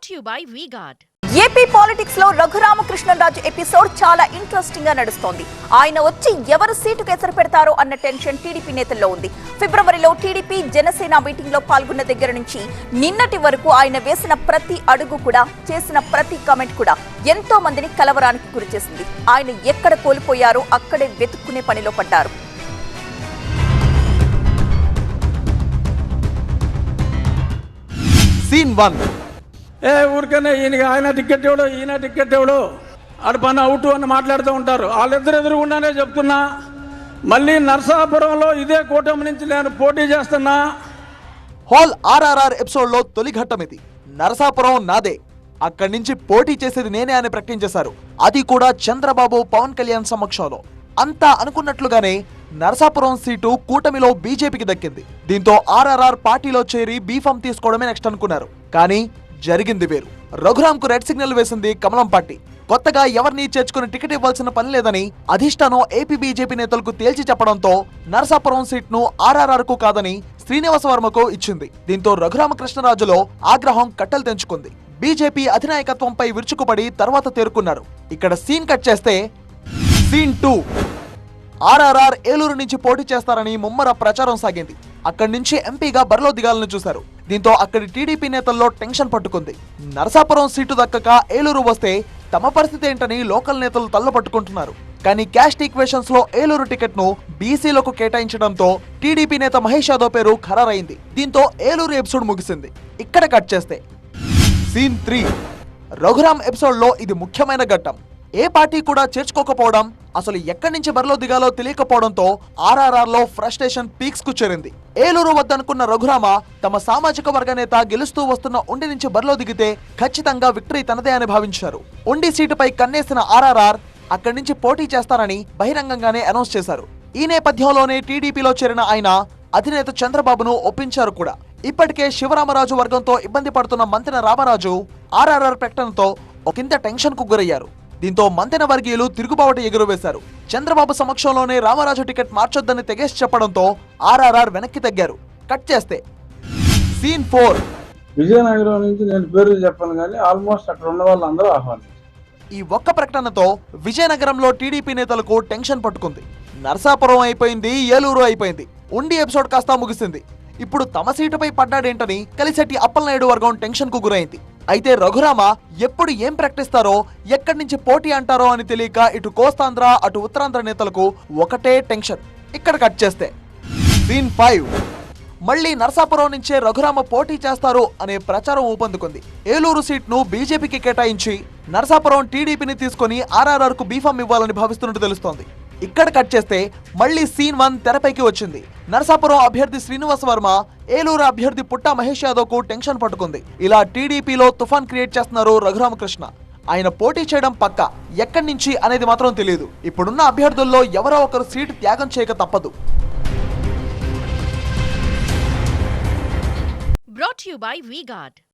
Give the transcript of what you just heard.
Brought to you by V-Guard. AP politics లో Raghuramakrishnaraju episode చాలా interesting గా నడుస్తోంది. ఆయన వచ్చి ఎవరు సీటుకు ఎసరు పెడతారో అన్న టెన్షన్ టీడీపీ నేతల్లో ఉంది. ఫిబ్రవరిలో టీడీపీ జనసేన మీటింగ్ లో పాల్గొన్న దగ్గర నుంచి నిన్నటి వరకు ఆయన వేసిన ప్రతి అడుగు కూడా, చేసిన ప్రతి కామెంట్ కూడా ఎంతో మందిని కలవరానికి గురిచేసింది. ఆయన ఎక్కడ కోల్పోయారో అక్కడే వెతుక్కునే పనిలో పడ్డారు. సీన్ 1 ఊరికనే ఆయన టికెట్ ఎవడో ఈయన టికెట్ ఎవడో అడపన అవుట్ అని మాట్లాడుతూ ఉంటారు. వాళ్ళిద్దరు ఎదురుగుండానే చెప్తున్నా, మళ్ళీ నరసాపురంలో ఇదే కూటమి నుంచి నేను పోటీ చేస్తున్నా. హాల్ ఆర్ఆర్ఆర్ ఎపిసోడ్ లో తొలి ఘట్టం ఇది. నరసాపురం నాదే, అక్కడి నుంచి పోటీ చేసేది నేనే అని ప్రకటించేశారు. అది కూడా చంద్రబాబు పవన్ కళ్యాణ్ సమక్షంలో. అంతా అనుకున్నట్లుగానే నరసాపురం సీటు కూటమిలో బీజేపీకి దక్కింది. దీంతో ఆర్ఆర్ఆర్ పార్టీలో చేరి బీఫామ్ తీసుకోవడమే నెక్స్ట్ అనుకున్నారు. కానీ జరిగింది వేరు. రఘురాంకు రెడ్ సిగ్నల్ వేసింది కమలం పార్టీ. కొత్తగా ఎవరిని చేర్చుకుని టికెట్ ఇవ్వాల్సిన పని లేదని అధిష్టానం ఏపీ బీజేపీ నేతలకు తేల్చి చెప్పడంతో నరసాపురం సీట్ను ఆర్ఆర్ఆర్ కు కాదని శ్రీనివాస వర్మకు ఇచ్చింది. దీంతో రఘురామకృష్ణరాజులో ఆగ్రహం కట్టలు తెంచుకుంది. బీజేపీ అధినాయకత్వంపై విరుచుకుపడి తర్వాత తేరుకున్నారు. ఇక్కడ సీన్ కట్ చేస్తే సీన్ 2 ఆర్ఆర్ఆర్ ఏలూరు నుంచి పోటీ చేస్తారని ముమ్మర ప్రచారం సాగింది. అక్కడి నుంచి ఎంపీగా బరిలో దిగాలని చూశారు. దీంతో అక్కడి టీడీపీ నేతల్లో టెన్షన్ పట్టుకుంది. నరసాపురం సీటు దక్కక ఏలూరు వస్తే తమ పరిస్థితి ఏంటని లోకల్ నేతలు తల్లపట్టుకుంటున్నారు. కానీ క్యాస్ట్ ఈక్వేషన్స్ లో ఏలూరు టికెట్ ను బీసీలకు కేటాయించడంతో టీడీపీ నేత మహేష్ యాదవ్ పేరు ఖరారైంది. దీంతో ఏలూరు ఎపిసోడ్ ముగిసింది. ఇక్కడ కట్ చేస్తే సీన్ 3 రఘురాం ఎపిసోడ్ లో ఇది ముఖ్యమైన ఘట్టం. ఏ పార్టీ కూడా చేర్చుకోకపోవడం, అసలు ఎక్కడి నుంచి బరిలో దిగాలో తెలియకపోవడంతో ఆర్ఆర్ఆర్ లో ఫ్రస్ట్రేషన్ పీక్స్ కు చేరింది. ఏలూరు వద్దనుకున్న రఘురామ తమ సామాజిక వర్గ నేత గెలుస్తూ వస్తున్న ఉండి నుంచి బరిలో దిగితే ఖచ్చితంగా విక్టరీ తనదే అని భావించారు. ఉండి సీటుపై కన్నేసిన ఆర్ఆర్ఆర్ అక్కడి నుంచి పోటీ చేస్తారని బహిరంగంగానే అనౌన్స్ చేశారు. ఈ నేపథ్యంలోనే టీడీపీలో చేరిన ఆయన అధినేత చంద్రబాబును ఒప్పించారు కూడా. ఇప్పటికే శివరామరాజు వర్గంతో ఇబ్బంది పడుతున్న మంతెన రామరాజు ఆర్ఆర్ఆర్ ప్రకటనతో ఒకంత టెన్షన్ కు గురయ్యారు. దీంతో మంతెన వర్గీయులు తిరుగుబావట ఎగురవేశారు. చంద్రబాబు సమక్షంలోనే రామరాజు టికెట్ మార్చొద్దని తెగేసి చెప్పడంతో ఆర్ఆర్ఆర్ వెనక్కి తగ్గారు. కట్ చేస్తే సీన్ 4 విజయనగరం నుంచి నేను పేర్లు చెప్పను కానీ ఆల్మోస్ట్ అక్కడ ఉన్న వాళ్ళందరూ ఆహ్వానించారు. ఈ ఒక్క ప్రకటనతో విజయనగరంలో టీడీపీ నేతలకు టెన్షన్ పట్టుకుంది. నరసాపురం అయిపోయింది, ఏలూరు అయిపోయింది. ఉండి ఎపిసోడ్ కాస్త ముగిసింది. ఇప్పుడు తమ సీటుపై పడ్డాడేంటని కలిశెట్టి అప్పలనాయుడు వర్గం టెన్షన్ కు గురైంది. అయితే రఘురామ ఎప్పుడు ఏం ప్రకటిస్తారో, ఎక్కడి నుంచి పోటీ అంటారో అని తెలియక ఇటు కోస్తాంధ్ర అటు ఉత్తరాంధ్ర నేతలకు ఒకటే టెన్షన్. ఇక్కడ కట్ చేస్తే సీన్ 5 మళ్లీ నరసాపురం నుంచే రఘురామ పోటీ చేస్తారు అనే ప్రచారం ఊపందుకుంది. ఏలూరు సీట్ను బీజేపీకి కేటాయించి నరసాపురం టీడీపీని తీసుకుని ఆర్ఆర్ఆర్ కు బీఫామ్ ఇవ్వాలని భావిస్తున్నట్టు తెలుస్తోంది. ఇక్కడ కట్ చేస్తే మళ్లీ సీన్ 1 తెరపైకి వచ్చింది. నరసాపురం అభ్యర్థి శ్రీనివాస వర్మ, ఏలూరు అభ్యర్థి పుట్టా మహేష్ యాదవ్ కు టెన్షన్ పట్టుకుంది. ఇలా టీడీపీలో తుఫాన్ క్రియేట్ చేస్తున్నారు రఘురామకృష్ణ. ఆయన పోటీ చేయడం పక్క, ఎక్కడి నుంచి అనేది మాత్రం తెలియదు. ఇప్పుడున్న అభ్యర్థుల్లో ఎవరో ఒకరు సీటు త్యాగం చేయక తప్పదు. Brought to you by V-Guard.